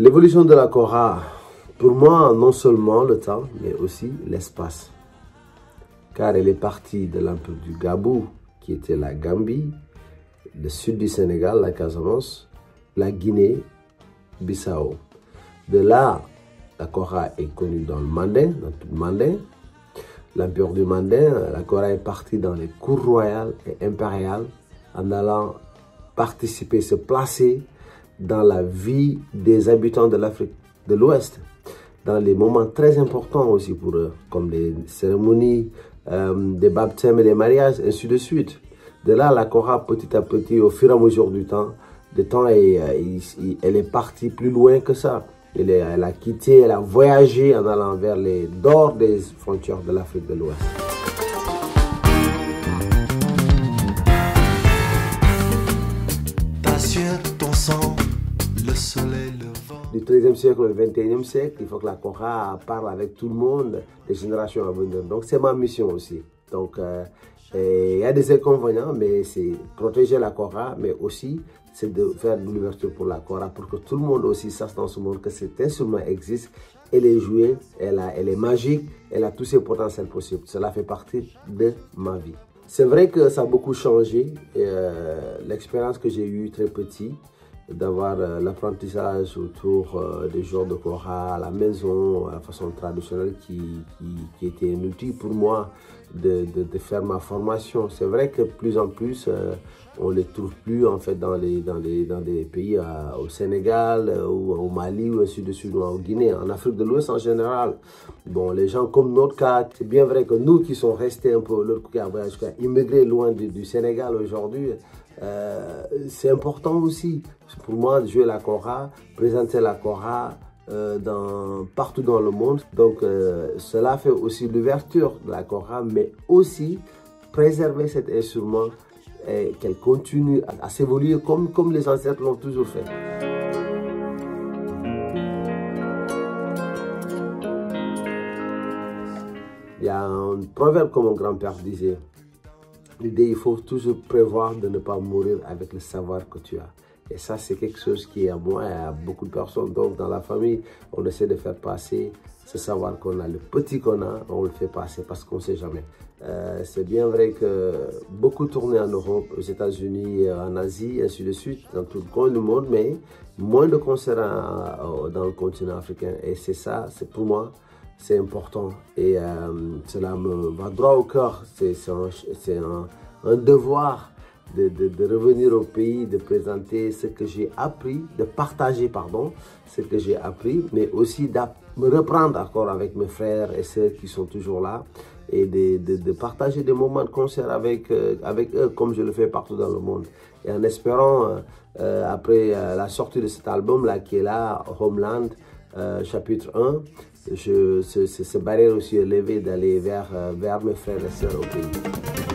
L'évolution de la Kora, pour moi, non seulement le temps, mais aussi l'espace. Car elle est partie de l'empire du Gabou, qui était la Gambie, le sud du Sénégal, la Casamance, la Guinée, Bissau. De là, la Kora est connue dans le Mandin, dans tout le Mandin. L'empire du Mandin, la Kora est partie dans les cours royales et impériales en allant participer, se placer dans la vie des habitants de l'Afrique de l'Ouest, dans les moments très importants aussi pour eux, comme les cérémonies des baptêmes et des mariages, ainsi de suite. De là, la Kora, petit à petit, au fur et à mesure du temps, elle est partie plus loin que ça. Elle a quitté, elle a voyagé en allant vers les dehors des frontières de l'Afrique de l'Ouest. Du XIIIe siècle au XXIe siècle, il faut que la Kora parle avec tout le monde, des générations à venir. Donc c'est ma mission aussi. Donc il y a des inconvénients, mais c'est protéger la Kora, mais aussi c'est de faire de l'ouverture pour la Kora, pour que tout le monde aussi sache dans ce monde que cet instrument existe, elle est jouée, elle est magique, elle a tous ses potentiels possibles. Cela fait partie de ma vie. C'est vrai que ça a beaucoup changé, l'expérience que j'ai eue très petit, d'avoir l'apprentissage autour des jours de Kora à la maison, à la façon traditionnelle qui était un outil pour moi de faire ma formation. C'est vrai que plus en plus, on ne les trouve plus en fait dans des pays au Sénégal, ou au Mali, ou ainsi de suite, ou en Guinée, en Afrique de l'Ouest en général. Bon, les gens comme notre cas, c'est bien vrai que nous qui sommes restés un peu, l'autre qui a immigré loin du Sénégal aujourd'hui, c'est important aussi pour moi de jouer la Kora, présenter la Kora partout dans le monde. Donc cela fait aussi l'ouverture de la Kora, mais aussi préserver cet instrument et qu'elle continue à s'évoluer comme les ancêtres l'ont toujours fait. Il y a un proverbe que mon grand-père disait. L'idée, il faut toujours prévoir de ne pas mourir avec le savoir que tu as. Et ça, c'est quelque chose qui est à moi et à beaucoup de personnes. Donc, dans la famille, on essaie de faire passer ce savoir qu'on a, le petit qu'on a, on le fait passer parce qu'on ne sait jamais. C'est bien vrai que beaucoup tourné en Europe, aux États-Unis, en Asie, ainsi de suite, dans tout le coin du monde, mais moins de concerts dans le continent africain. Et c'est ça, c'est pour moi, c'est important et cela me va droit au cœur. C'est un devoir de revenir au pays, de présenter ce que j'ai appris, de partager, pardon, ce que j'ai appris, mais aussi de me reprendre encore avec mes frères et sœurs qui sont toujours là et de partager des moments de concert avec eux comme je le fais partout dans le monde. Et en espérant, après la sortie de cet album-là qui est là, Homeland, chapitre 1, ce barrière aussi élevé d'aller vers mes frères et sœurs au pays.